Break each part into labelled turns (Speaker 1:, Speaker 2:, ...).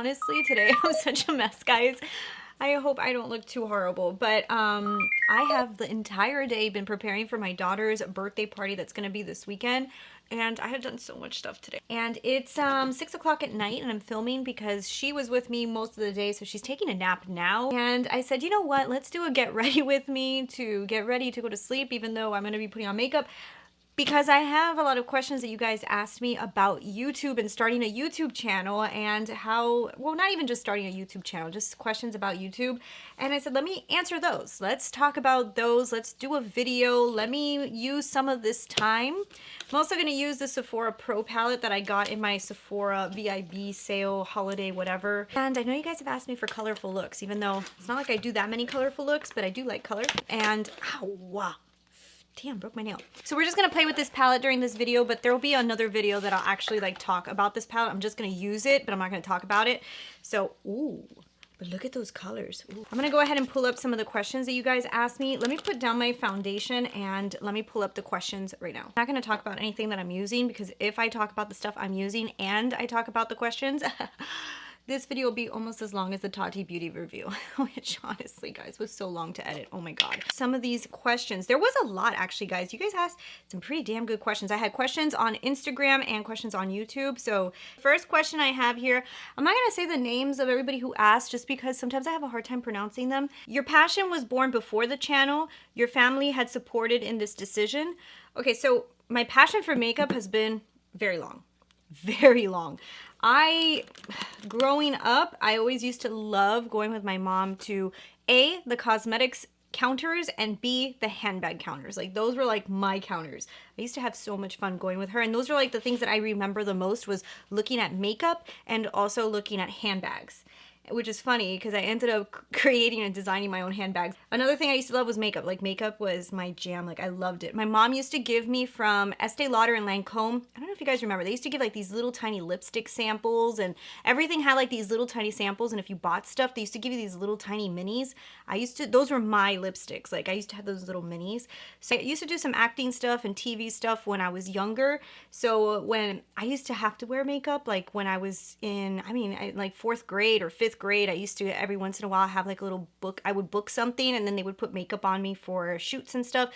Speaker 1: honestly, today I'm such a mess, guys. I hope I don't look too horrible, but I have the entire day been preparing for my daughter's birthday party that's gonna be this weekend, and I have done so much stuff today. And it's 6 o'clock at night, and I'm filming because she was with me most of the day, so she's taking a nap now. And I said, you know what, let's do a get ready with me to get ready to go to sleep, even though I'm gonna be putting on makeup. Because I have a lot of questions that you guys asked me about YouTube and starting a YouTube channel and how, well, not even just starting a YouTube channel, just questions about YouTube. And I said, let me answer those. Let's talk about those. Let's do a video. Let me use some of this time. I'm also going to use the Sephora Pro palette that I got in my Sephora VIB sale, holiday, whatever. And I know you guys have asked me for colorful looks, even though it's not like I do that many colorful looks, but I do like color. And, ow, wow. Damn, broke my nail. So we're just gonna play with this palette during this video, but there will be another video that I'll actually like talk about this palette. I'm just gonna use it, but I'm not gonna talk about it. So, ooh, but look at those colors. Ooh. I'm gonna go ahead and pull up some of the questions that you guys asked me. Let me put down my foundation and let me pull up the questions right now. I'm not gonna talk about anything that I'm using because if I talk about the stuff I'm using and I talk about the questions, this video will be almost as long as the Tati Beauty review, which honestly, guys, was so long to edit. Oh my God. Some of these questions, there was a lot actually, guys. You guys asked some pretty damn good questions. I had questions on Instagram and questions on YouTube. So first question I have here, I'm not gonna say the names of everybody who asked just because sometimes I have a hard time pronouncing them. Your passion was born before the channel. Your family had supported in this decision. Okay, so my passion for makeup has been very long. Very long. Growing up, I always used to love going with my mom to A, the cosmetics counters, and B, the handbag counters. Like those were like my counters. I used to have so much fun going with her, and those were like the things that I remember the most was looking at makeup and also looking at handbags. Which is funny because I ended up creating and designing my own handbags. Another thing I used to love was makeup. Like makeup was my jam. Like I loved it. My mom used to give me from Estee Lauder and Lancome. I don't know if you guys remember. They used to give like these little tiny lipstick samples and everything had like these little tiny samples. And if you bought stuff, they used to give you these little tiny minis. Those were my lipsticks. Like I used to have those little minis. So I used to do some acting stuff and TV stuff when I was younger. So when I used to have to wear makeup, like when I was in, like 4th grade or 5th grade, I used to every once in a while have like a little book. I would book something and then they would put makeup on me for shoots and stuff.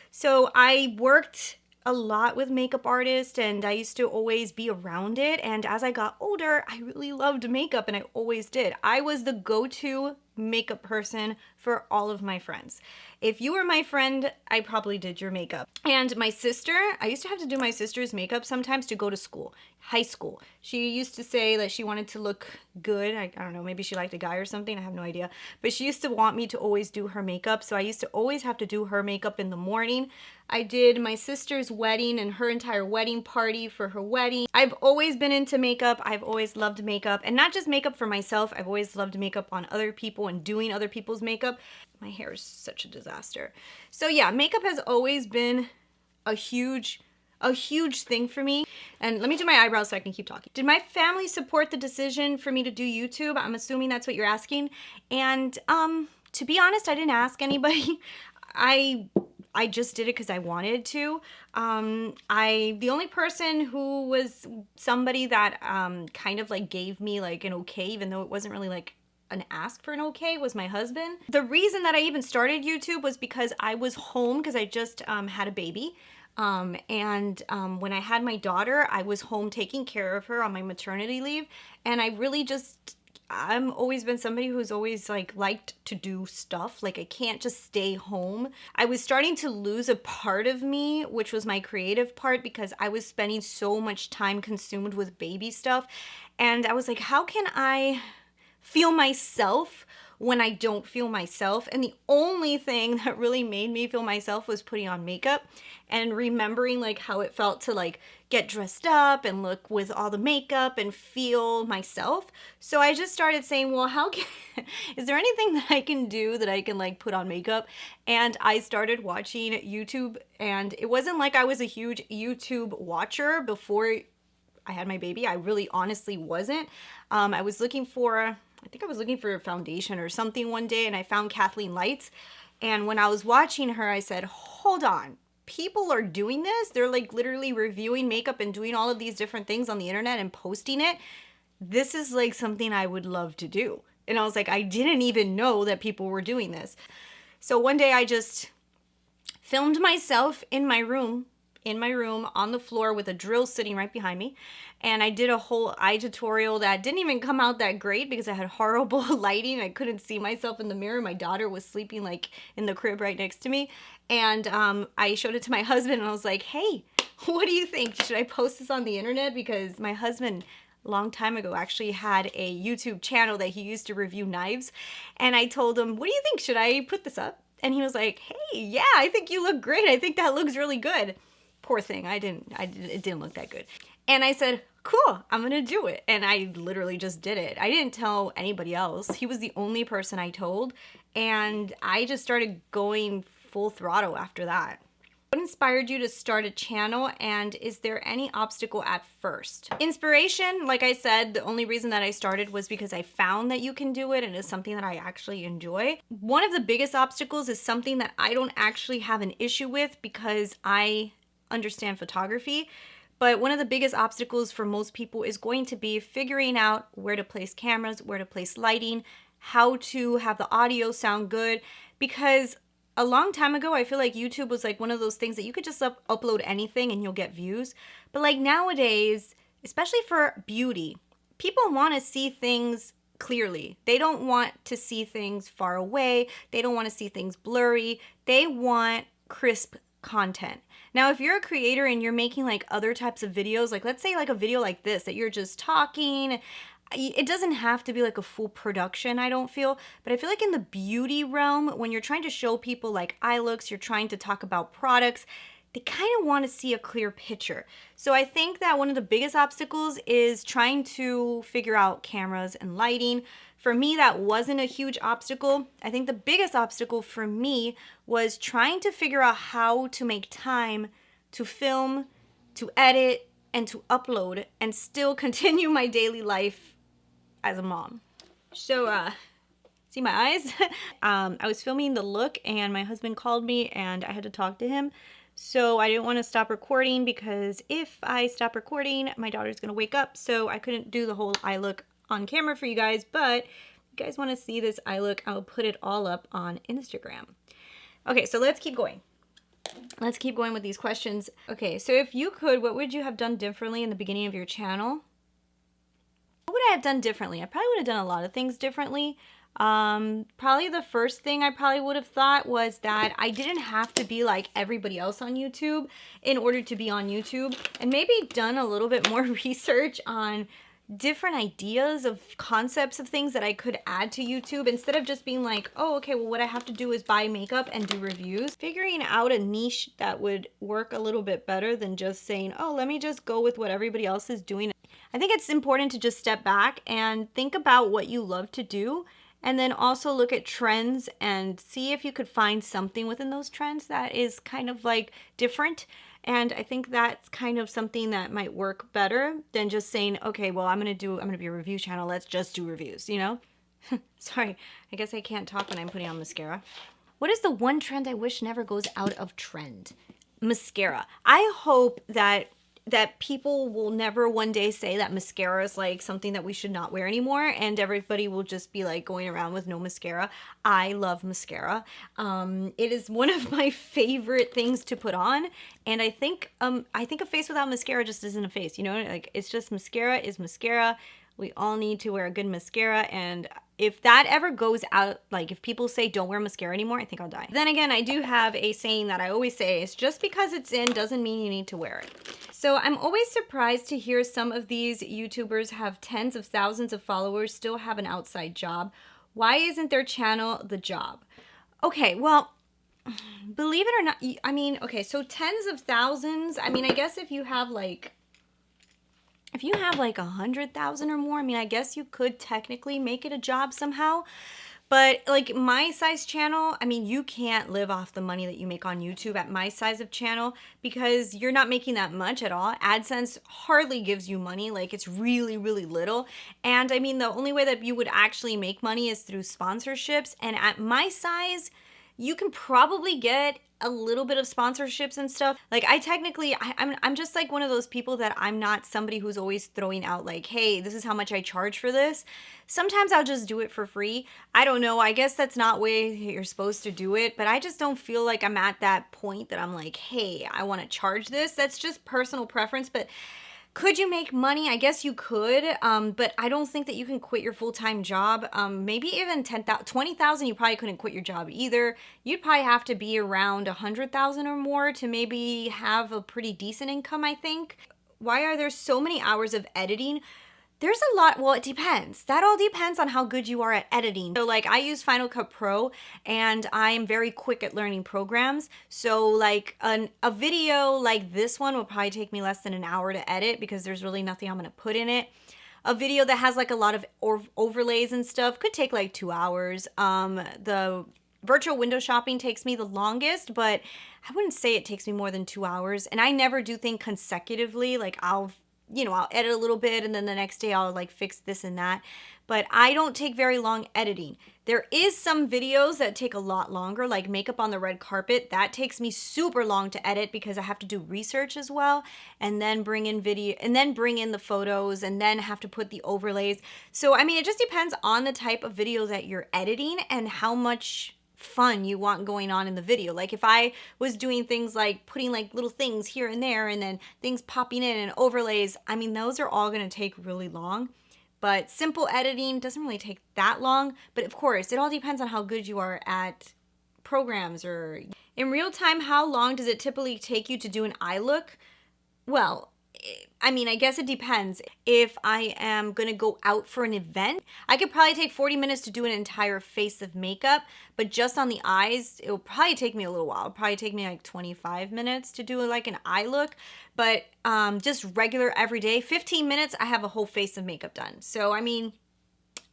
Speaker 1: So I worked a lot with makeup artists and I used to always be around it. And as I got older, I really loved makeup and I always did. I was the go-to makeup person for all of my friends. If you were my friend, I probably did your makeup. And my sister, I used to have to do my sister's makeup sometimes to go to school, high school. She used to say that she wanted to look good. I don't know, maybe she liked a guy or something, I have no idea. But she used to want me to always do her makeup, so I used to always have to do her makeup in the morning. I did my sister's wedding and her entire wedding party for her wedding. I've always been into makeup. I've always loved makeup, and not just makeup for myself. I've always loved makeup on other people and doing other people's makeup. My hair is such a disaster. So yeah, makeup has always been a huge thing for me. And let me do my eyebrows so I can keep talking. Did my family support the decision for me to do YouTube? I'm assuming that's what you're asking. And to be honest, I didn't ask anybody. I just did it because I wanted to. The only person who was somebody that kind of like gave me like an okay, even though it wasn't really like an ask for an okay, was my husband. The reason that I even started YouTube was because I was home because I just had a baby. When I had my daughter, I was home taking care of her on my maternity leave. And I'm always been somebody who's always like liked to do stuff. Like I can't just stay home. I was starting to lose a part of me, which was my creative part, because I was spending so much time consumed with baby stuff. And I was like, how can I feel myself when I don't feel myself? And the only thing that really made me feel myself was putting on makeup and remembering like how it felt to like get dressed up and look with all the makeup and feel myself. So I just started saying, well, is there anything that I can do that I can like put on makeup? And I started watching YouTube, and it wasn't like I was a huge YouTube watcher before I had my baby. I really honestly wasn't. I was looking for a foundation or something one day, and I found Kathleen Lights. And when I was watching her, I said, hold on. People are doing this. They're like literally reviewing makeup and doing all of these different things on the internet and posting it. this is like something I would love to do. And I was like, I didn't even know that people were doing this. So one day I just filmed myself in my room on the floor with a drill sitting right behind me. And I did a whole eye tutorial that didn't even come out that great because I had horrible lighting. I couldn't see myself in the mirror. My daughter was sleeping like in the crib right next to me. And I showed it to my husband and I was like, hey, what do you think? Should I post this on the internet? Because my husband, a long time ago, actually had a YouTube channel that he used to review knives. And I told him, what do you think? Should I put this up? And he was like, hey, yeah, I think you look great. I think that looks really good. Poor thing, it didn't look that good. And I said, cool, I'm gonna do it. And I literally just did it. I didn't tell anybody else. He was the only person I told. And I just started going full throttle after that. What inspired you to start a channel, and is there any obstacle at first? Inspiration, like I said, the only reason that I started was because I found that you can do it and it's something that I actually enjoy. One of the biggest obstacles is something that I don't actually have an issue with because I understand photography. But one of the biggest obstacles for most people is going to be figuring out where to place cameras, where to place lighting, how to have the audio sound good, because a long time ago, I feel like YouTube was like one of those things that you could just upload anything and you'll get views. But like nowadays, especially for beauty, people want to see things clearly. They don't want to see things far away. They don't want to see things blurry. They want crisp content. Now, if you're a creator and you're making like other types of videos, like let's say like a video like this, that you're just talking, it doesn't have to be like a full production, I don't feel. But I feel like in the beauty realm, when you're trying to show people like eye looks, you're trying to talk about products, they kind of want to see a clear picture. So I think that one of the biggest obstacles is trying to figure out cameras and lighting. For me, that wasn't a huge obstacle. I think the biggest obstacle for me was trying to figure out how to make time to film, to edit, and to upload, and still continue my daily life as a mom. So, see my eyes? I was filming the look and my husband called me and I had to talk to him. So I didn't want to stop recording because if I stop recording, my daughter's going to wake up. So I couldn't do the whole eye look on camera for you guys. But if you guys want to see this eye look, I'll put it all up on Instagram. Okay, so let's keep going. Let's keep going with these questions. Okay, so if you could, what would you have done differently in the beginning of your channel? What would I have done differently? I probably would have done a lot of things differently. Probably the first thing I probably would have thought was that I didn't have to be like everybody else on YouTube in order to be on YouTube, and maybe done a little bit more research on different ideas of concepts of things that I could add to YouTube instead of just being like, oh, okay, well, what I have to do is buy makeup and do reviews. Figuring out a niche that would work a little bit better than just saying, oh, let me just go with what everybody else is doing. I think it's important to just step back and think about what you love to do, and then also look at trends and see if you could find something within those trends that is kind of like different. And I think that's kind of something that might work better than just saying, okay, well, I'm gonna be a review channel. Let's just do reviews, you know? Sorry, I guess I can't talk when I'm putting on mascara. What is the one trend I wish never goes out of trend? Mascara. I hope that people will never one day say that mascara is like something that we should not wear anymore, and everybody will just be like going around with no mascara. I love mascara. It is one of my favorite things to put on, and I think a face without mascara just isn't a face, you know? Like, it's just mascara is mascara. We all need to wear a good mascara, and if that ever goes out, like if people say don't wear mascara anymore, I think I'll die. Then again, I do have a saying that I always say is just because it's in doesn't mean you need to wear it. So I'm always surprised to hear some of these YouTubers have tens of thousands of followers, still have an outside job. Why isn't their channel the job? Okay, well, believe it or not, I mean, okay, so tens of thousands, I mean, I guess if you have like 100,000 or more, I mean, I guess you could technically make it a job somehow. But like my size channel, I mean, you can't live off the money that you make on YouTube at my size of channel because you're not making that much at all. AdSense hardly gives you money. Like, it's really, really little. And I mean, the only way that you would actually make money is through sponsorships. And at my size, you can probably get a little bit of sponsorships and stuff. Like I'm just like one of those people that I'm not somebody who's always throwing out like, hey, this is how much I charge for this. Sometimes I'll just do it for free. I don't know. I guess that's not way you're supposed to do it, but I just don't feel like I'm at that point that I'm like, hey, I want to charge this. That's just personal preference. But could you make money? I guess you could, but I don't think that you can quit your full-time job. Maybe even 10,000, 20,000, you probably couldn't quit your job either. You'd probably have to be around 100,000 or more to maybe have a pretty decent income, I think. Why are there so many hours of editing? There's a lot. Well, it depends. That all depends on how good you are at editing. So like I use Final Cut Pro and I am very quick at learning programs. So like a video like this one will probably take me less than an hour to edit because there's really nothing I'm going to put in it. A video that has like a lot of overlays and stuff could take like 2 hours. The virtual window shopping takes me the longest, but I wouldn't say it takes me more than 2 hours. And I never do things consecutively. Like I'll edit a little bit and then the next day I'll like fix this and that. But I don't take very long editing. There is some videos that take a lot longer, like makeup on the red carpet. That takes me super long to edit because I have to do research as well and then bring in video and then bring in the photos and then have to put the overlays. So, I mean, it just depends on the type of video that you're editing and how much fun you want going on in the video. Like if I was doing things like putting like little things here and there and then things popping in and overlays, I mean, those are all going to take really long. But simple editing doesn't really take that long. But of course, it all depends on how good you are at programs. Or in real time, how long does it typically take you to do an eye look? Well, I mean, I guess it depends. If I am going to go out for an event, I could probably take 40 minutes to do an entire face of makeup, but just on the eyes, it'll probably take me a little while. It'll probably take me like 25 minutes to do like an eye look, but just regular everyday, 15 minutes, I have a whole face of makeup done. So, I mean,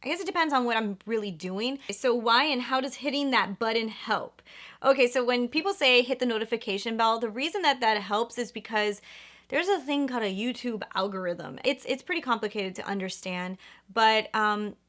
Speaker 1: I guess it depends on what I'm really doing. So why and how does hitting that button help? Okay, so when people say hit the notification bell, the reason that helps is because there's a thing called a YouTube algorithm. It's pretty complicated to understand, but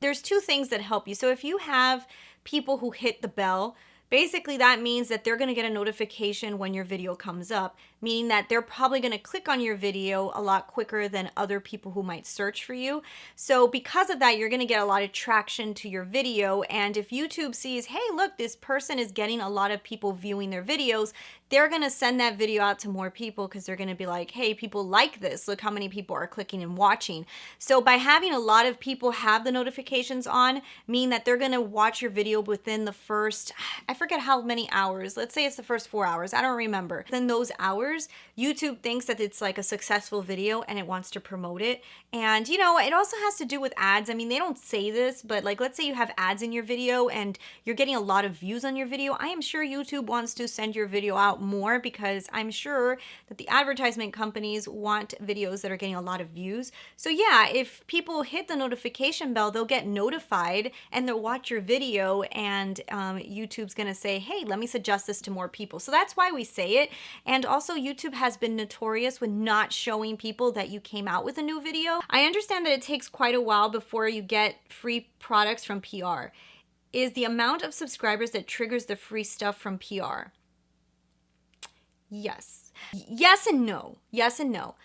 Speaker 1: there's two things that help you. So if you have people who hit the bell, basically that means that they're going to get a notification when your video comes up, meaning that they're probably going to click on your video a lot quicker than other people who might search for you. So because of that, you're going to get a lot of traction to your video. And if YouTube sees, hey, look, this person is getting a lot of people viewing their videos, they're going to send that video out to more people because they're going to be like, hey, people like this. Look how many people are clicking and watching. So by having a lot of people have the notifications on, mean that they're going to watch your video within the first, I forget how many hours. Let's say it's the first 4 hours. I don't remember. Then those hours, YouTube thinks that it's like a successful video and it wants to promote it. And, you know, it also has to do with ads. I mean, they don't say this, but like, let's say you have ads in your video and you're getting a lot of views on your video. I am sure YouTube wants to send your video out more because I'm sure that the advertisement companies want videos that are getting a lot of views. So yeah, if people hit the notification bell, they'll get notified and they'll watch your video, and YouTube's gonna say, hey, let me suggest this to more people. So that's why we say it. And also YouTube has been notorious with not showing people that you came out with a new video. I understand that it takes quite a while before you get free products from PR. Is the amount of subscribers that triggers the free stuff from PR? Yes. Yes and no. Yes and no.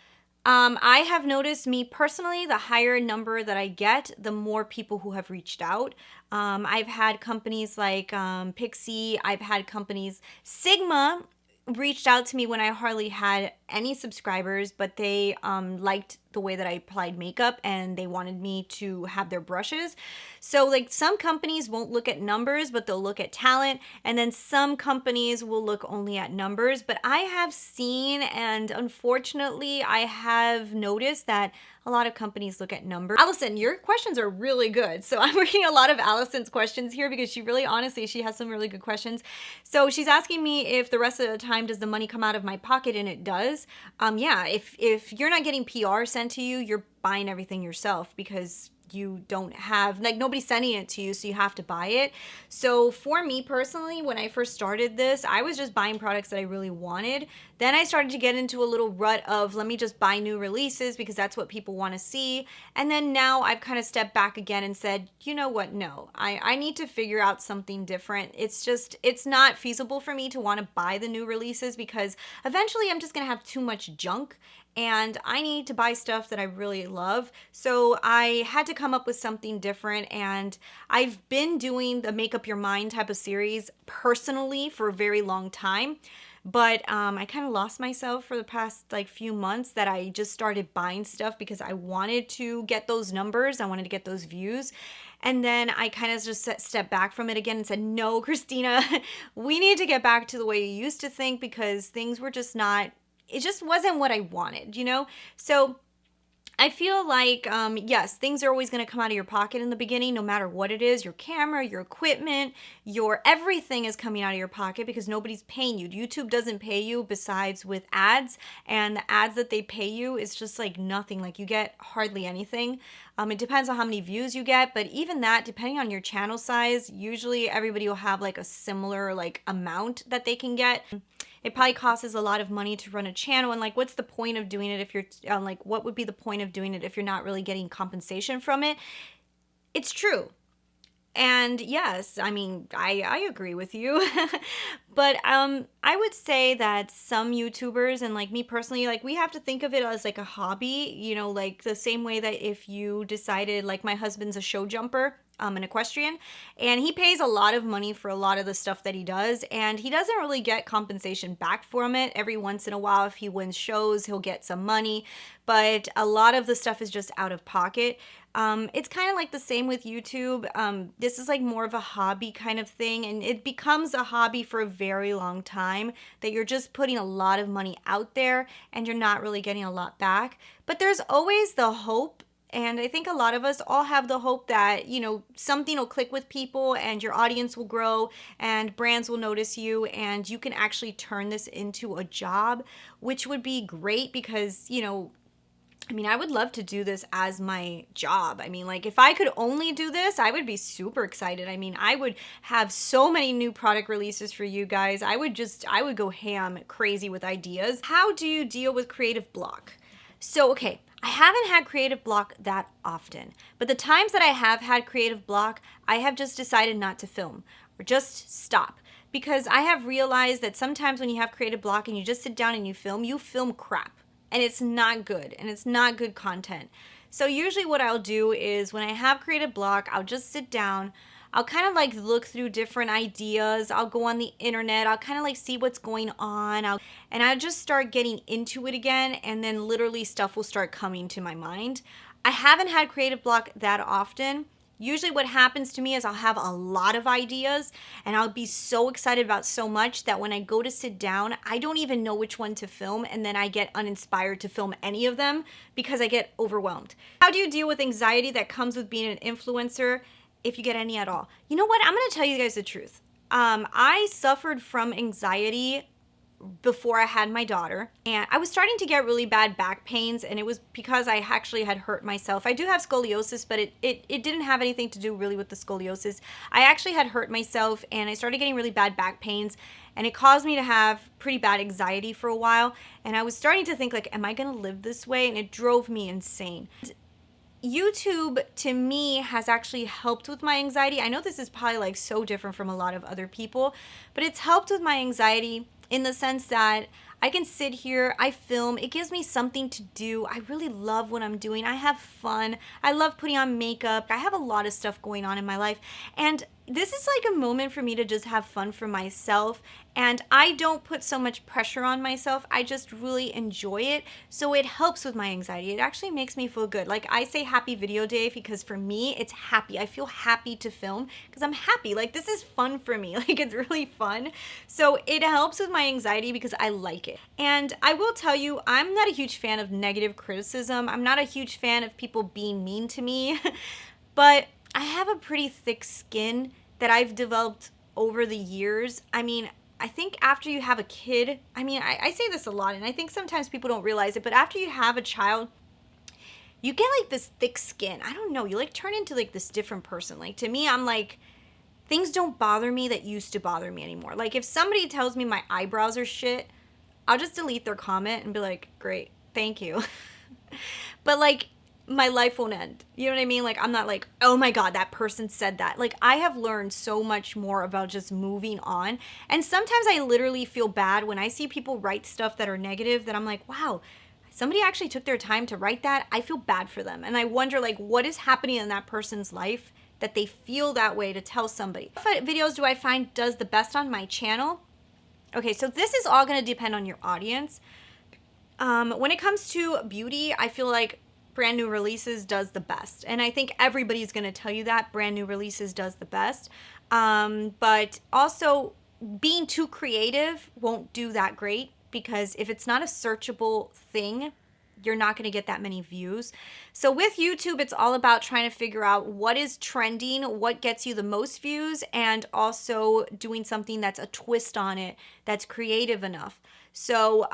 Speaker 1: I have noticed, me personally, the higher number that I get, the more people who have reached out. I've had companies like Pixie, I've had companies, Sigma reached out to me when I hardly had any subscribers, but they liked the way that I applied makeup and they wanted me to have their brushes. So like some companies won't look at numbers, but they'll look at talent. And then some companies will look only at numbers. But I have seen, and unfortunately, I have noticed that a lot of companies look at numbers. Allison, your questions are really good. So I'm reading a lot of Allison's questions here because she really, honestly, she has some really good questions. So she's asking me if the rest of the time does the money come out of my pocket, and it does. Yeah, if you're not getting PR sent to you, you're buying everything yourself because you don't have, like nobody's sending it to you, so you have to buy it. So for me personally, when I first started this, I was just buying products that I really wanted. Then I started to get into a little rut of let me just buy new releases because that's what people want to see. And then now I've kind of stepped back again and said, you know what, no, I need to figure out something different. It's not feasible for me to want to buy the new releases because eventually I'm just going to have too much junk and I need to buy stuff that I really love. So I had to come up with something different, and I've been doing the Make Up Your Mind type of series personally for a very long time. But I kind of lost myself for the past like few months that I just started buying stuff because I wanted to get those numbers. I wanted to get those views. And then I kind of just stepped back from it again and said, no, Christina, we need to get back to the way you used to think because things were just not, it just wasn't what I wanted, you know? So I feel like, yes, things are always going to come out of your pocket in the beginning, no matter what it is. Your camera, your equipment, your everything is coming out of your pocket because nobody's paying you. YouTube doesn't pay you besides with ads, and the ads that they pay you is just like nothing. Like you get hardly anything. It depends on how many views you get, but even that, depending on your channel size, usually everybody will have like a similar like amount that they can get. It probably costs a lot of money to run a channel, and like what's the point of doing it if you're like what would be the point of doing it if you're not really getting compensation from it? It's true. And yes, I mean, I agree with you. But I would say that some YouTubers and like me personally, like we have to think of it as like a hobby, you know, like the same way that if you decided, like my husband's a show jumper, an equestrian, and he pays a lot of money for a lot of the stuff that he does, and he doesn't really get compensation back from it. Every once in a while, if he wins shows, he'll get some money, but a lot of the stuff is just out of pocket. It's kind of like the same with YouTube. This is like more of a hobby kind of thing, and it becomes a hobby for a very long time that you're just putting a lot of money out there and you're not really getting a lot back. But there's always the hope. And I think a lot of us all have the hope that, you know, something will click with people and your audience will grow and brands will notice you and you can actually turn this into a job, which would be great because, you know, I mean, I would love to do this as my job. I mean, like if I could only do this, I would be super excited. I mean, I would have so many new product releases for you guys. I would go ham crazy with ideas. How do you deal with creative block? So, okay, I haven't had creative block that often, but the times that I have had creative block, I have just decided not to film or just stop because I have realized that sometimes when you have creative block and you just sit down and you film crap and it's not good and it's not good content. So usually what I'll do is when I have creative block, I'll just sit down. I'll kind of like look through different ideas. I'll go on the internet. I'll kind of like see what's going on. And I'll just start getting into it again. And then literally stuff will start coming to my mind. I haven't had creative block that often. Usually what happens to me is I'll have a lot of ideas and I'll be so excited about so much that when I go to sit down, I don't even know which one to film, and then I get uninspired to film any of them because I get overwhelmed. How do you deal with anxiety that comes with being an influencer, if you get any at all? You know what? I'm going to tell you guys the truth. I suffered from anxiety before I had my daughter, and I was starting to get really bad back pains, and it was because I actually had hurt myself. I do have scoliosis, but it didn't have anything to do really with the scoliosis. I actually had hurt myself and I started getting really bad back pains, and it caused me to have pretty bad anxiety for a while, and I was starting to think like, am I gonna live this way? And it drove me insane. YouTube to me has actually helped with my anxiety. I know this is probably like so different from a lot of other people, but it's helped with my anxiety in the sense that I can sit here, I film, it gives me something to do. I really love what I'm doing. I have fun. I love putting on makeup. I have a lot of stuff going on in my life. And this is like a moment for me to just have fun for myself, and I don't put so much pressure on myself. I just really enjoy it, so it helps with my anxiety. It actually makes me feel good. Like I say happy video day because for me it's happy. I feel happy to film because I'm happy. Like this is fun for me. Like it's really fun. So it helps with my anxiety because I like it. And I will tell you, I'm not a huge fan of negative criticism. I'm not a huge fan of people being mean to me, but I have a pretty thick skin that I've developed over the years. I mean, I think after you have a kid, I mean, I say this a lot, and I think sometimes people don't realize it, but after you have a child, you get like this thick skin. I don't know. You like turn into like this different person. Like to me, I'm like, things don't bother me that used to bother me anymore. Like if somebody tells me my eyebrows are shit, I'll just delete their comment and be like, great, thank you. But like my life won't end. You know what I mean? Like I'm not like, oh my God, that person said that. Like I have learned so much more about just moving on. And sometimes I literally feel bad when I see people write stuff that are negative that I'm like, wow, somebody actually took their time to write that. I feel bad for them. And I wonder like what is happening in that person's life that they feel that way to tell somebody. What videos do I find does the best on my channel? Okay, so this is all going to depend on your audience. When it comes to beauty, I feel like brand new releases does the best. And I think everybody's going to tell you that brand new releases does the best. But also being too creative won't do that great, because if it's not a searchable thing, you're not going to get that many views. So with YouTube, it's all about trying to figure out what is trending, what gets you the most views, and also doing something that's a twist on it, that's creative enough. So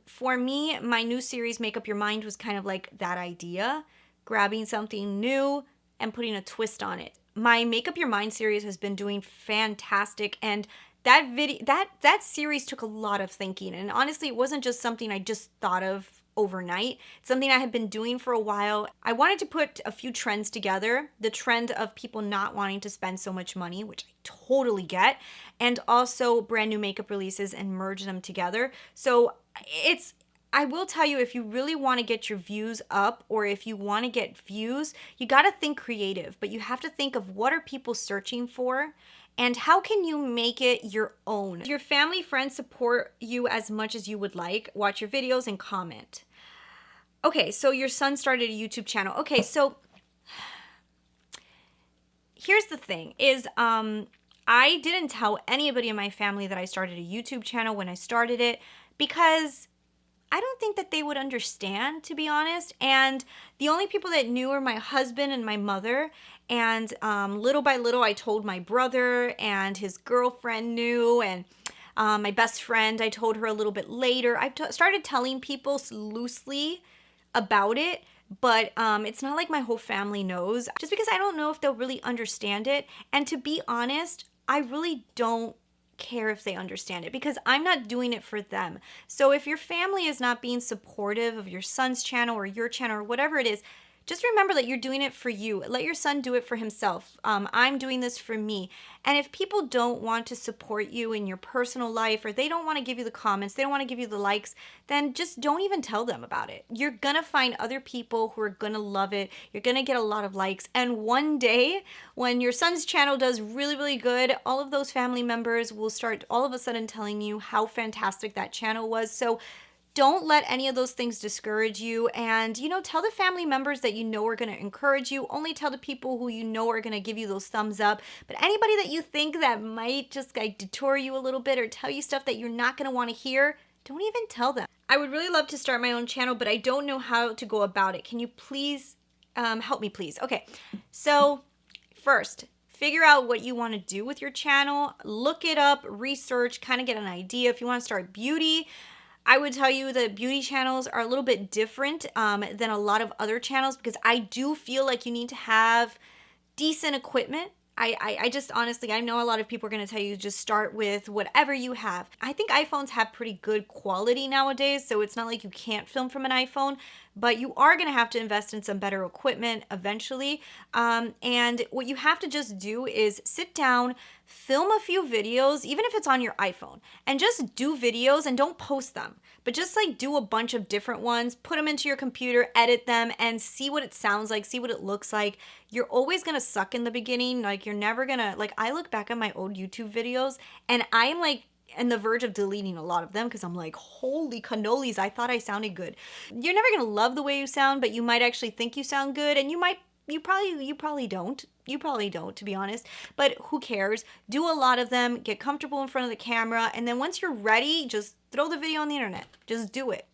Speaker 1: for me, my new series, Make Up Your Mind, was kind of like that idea, grabbing something new and putting a twist on it. My Make Up Your Mind series has been doing fantastic, and that series took a lot of thinking. And honestly, it wasn't just something I just thought of overnight. It's something I had been doing for a while. I wanted to put a few trends together. The trend of people not wanting to spend so much money, which I totally get, and also brand new makeup releases, and merge them together. So I will tell you, if you really want to get your views up, or if you want to get views, you got to think creative, but you have to think of what are people searching for, and how can you make it your own? Your family, friends support you as much as you would like, watch your videos and comment. Okay, so your son started a YouTube channel. Okay, so here's the thing is, I didn't tell anybody in my family that I started a YouTube channel when I started it, because I don't think that they would understand, to be honest. And the only people that knew were my husband and my mother. And little by little, I told my brother, and his girlfriend knew, and my best friend, I told her a little bit later. I started telling people loosely about it, but it's not like my whole family knows, just because I don't know if they'll really understand it. And to be honest, I really don't care if they understand it, because I'm not doing it for them. So if your family is not being supportive of your son's channel or your channel or whatever it is, just remember that you're doing it for you. Let your son do it for himself. I'm doing this for me. And if people don't want to support you in your personal life, or they don't want to give you the comments, they don't want to give you the likes, then just don't even tell them about it. You're going to find other people who are going to love it. You're going to get a lot of likes. And one day, when your son's channel does really, really good, all of those family members will start all of a sudden telling you how fantastic that channel was. So don't let any of those things discourage you. And, tell the family members that you know are going to encourage you. Only tell the people who you know are going to give you those thumbs up. But anybody that you think that might just like detour you a little bit, or tell you stuff that you're not going to want to hear, don't even tell them. I would really love to start my own channel, but I don't know how to go about it. Can you please help me, please? Okay, so first, figure out what you want to do with your channel. Look it up, research, kind of get an idea. If you want to start beauty, I would tell you that beauty channels are a little bit different than a lot of other channels, because I do feel like you need to have decent equipment. I just honestly, I know a lot of people are going to tell you just start with whatever you have. I think iPhones have pretty good quality nowadays, so it's not like you can't film from an iPhone, but you are going to have to invest in some better equipment eventually. And what you have to just do is sit down, film a few videos, even if it's on your iPhone, and just do videos, and don't post them, but just like do a bunch of different ones, put them into your computer, edit them, and see what it sounds like, see what it looks like. You're always going to suck in the beginning. Like you're never going to, like I look back at my old YouTube videos and I am like on the verge of deleting a lot of them, because I'm like, holy cannolis, I thought I sounded good. You're never going to love the way you sound, but you might actually think you sound good, and you probably don't. You probably don't, to be honest, but who cares? Do a lot of them, get comfortable in front of the camera, and then once you're ready, just throw the video on the internet. Just do it.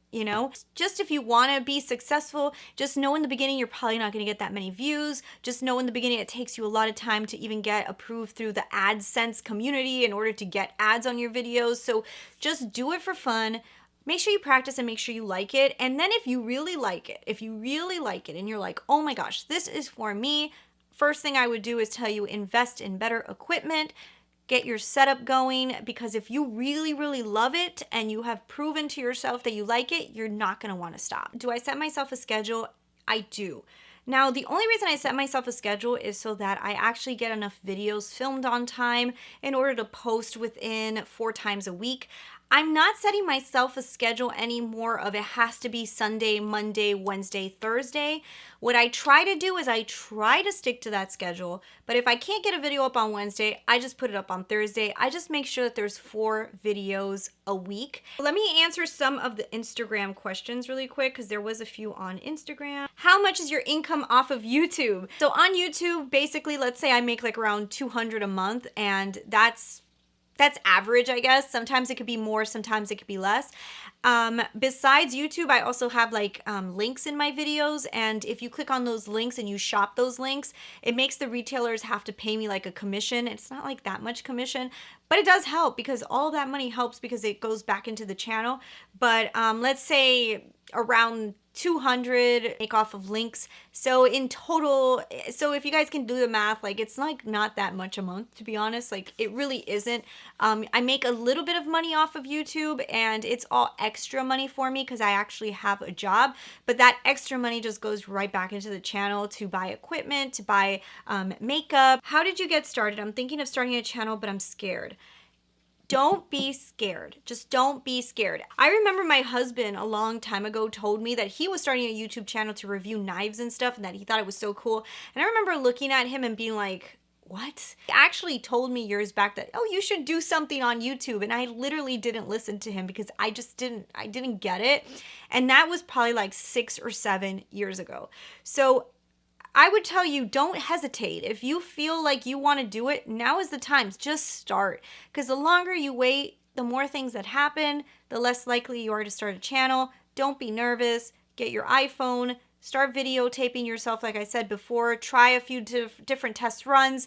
Speaker 1: Just if you want to be successful, just know in the beginning you're probably not going to get that many views. Just know in the beginning it takes you a lot of time to even get approved through the AdSense community in order to get ads on your videos. So just do it for fun. make sure you practice and make sure you like it. And then if you really like it, and you're like, oh my gosh, this is for me, first thing I would do is tell you invest in better equipment, get your setup going, because if you really, really love it and you have proven to yourself that you like it, you're not going to want to stop. Do I set myself a schedule? I do. Now, the only reason I set myself a schedule is so that I actually get enough videos filmed on time in order to post within 4 times a week. I'm not setting myself a schedule anymore of it has to be Sunday, Monday, Wednesday, Thursday. What I try to do is I try to stick to that schedule, but if I can't get a video up on Wednesday, I just put it up on Thursday. I just make sure that there's 4 videos a week. Let me answer some of the Instagram questions really quick because there was a few on Instagram. How much is your income off of YouTube? So on YouTube, basically, let's say I make like around $200 a month, and that's average, I guess. Sometimes it could be more, sometimes it could be less. Besides YouTube, I also have like links in my videos, and if you click on those links and you shop those links, it makes the retailers have to pay me like a commission. It's not like that much commission, but it does help because all that money helps because it goes back into the channel. But let's say around 200 make off of links. So in total, so if you guys can do the math, like it's like not that much a month, to be honest. Like it really isn't. I make a little bit of money off of YouTube, and it's all extra money for me because I actually have a job, but that extra money just goes right back into the channel to buy equipment, to buy makeup. How did you get started? I'm thinking of starting a channel, but I'm scared. Don't be scared. Just don't be scared. I remember my husband a long time ago told me that he was starting a YouTube channel to review knives and stuff, and that he thought it was so cool. And I remember looking at him and being like, what? He actually told me years back that, oh, you should do something on YouTube. And I literally didn't listen to him because I didn't get it. And that was probably like 6 or 7 years ago. So I would tell you, don't hesitate. If you feel like you want to do it, now is the time. Just start. Because the longer you wait, the more things that happen, the less likely you are to start a channel. Don't be nervous. Get your iPhone. Start videotaping yourself, like I said before. Try a few different test runs.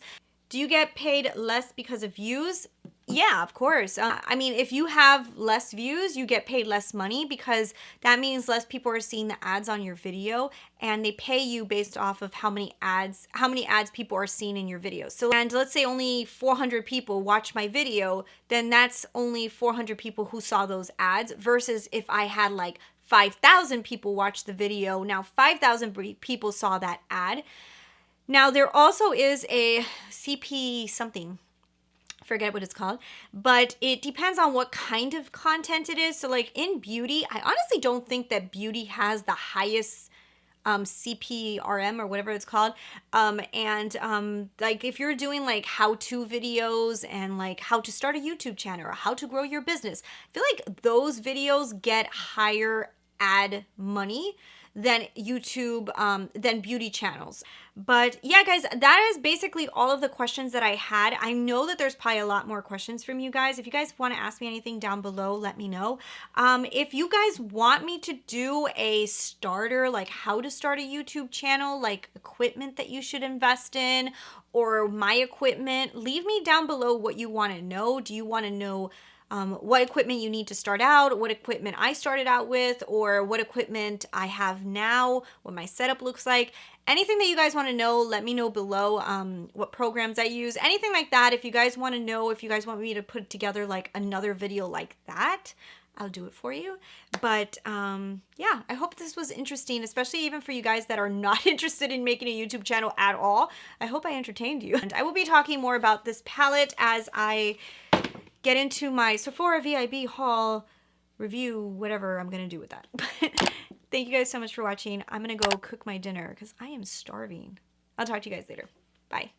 Speaker 1: Do you get paid less because of views? Yeah, of course. I mean, if you have less views, you get paid less money because that means less people are seeing the ads on your video, and they pay you based off of how many ads people are seeing in your video. So, and let's say only 400 people watch my video, then that's only 400 people who saw those ads versus if I had like 5,000 people watch the video, now 5,000 people saw that ad. Now, there also is a CP something. Forget what it's called, but it depends on what kind of content it is. So like in beauty, I honestly don't think that beauty has the highest CPRM or whatever it's called. Like if you're doing like how-to videos and like how to start a YouTube channel or how to grow your business, I feel like those videos get higher ad money than YouTube, than beauty channels. But yeah, guys, that is basically all of the questions that I had. I know that there's probably a lot more questions from you guys. If you guys want to ask me anything down below, let me know. If you guys want me to do a starter, like how to start a YouTube channel, like equipment that you should invest in, or my equipment, leave me down below what you want to know. Do you want to know what equipment you need to start out, what equipment I started out with, or what equipment I have now, what my setup looks like? Anything that you guys want to know, let me know below. What programs I use, anything like that. If you guys want to know, if you guys want me to put together like another video like that, I'll do it for you. But yeah, I hope this was interesting, especially even for you guys that are not interested in making a YouTube channel at all. I hope I entertained you. And I will be talking more about this palette as I get into my Sephora VIB haul review, whatever I'm gonna do with that. Thank you guys so much for watching. I'm gonna go cook my dinner because I am starving. I'll talk to you guys later. Bye.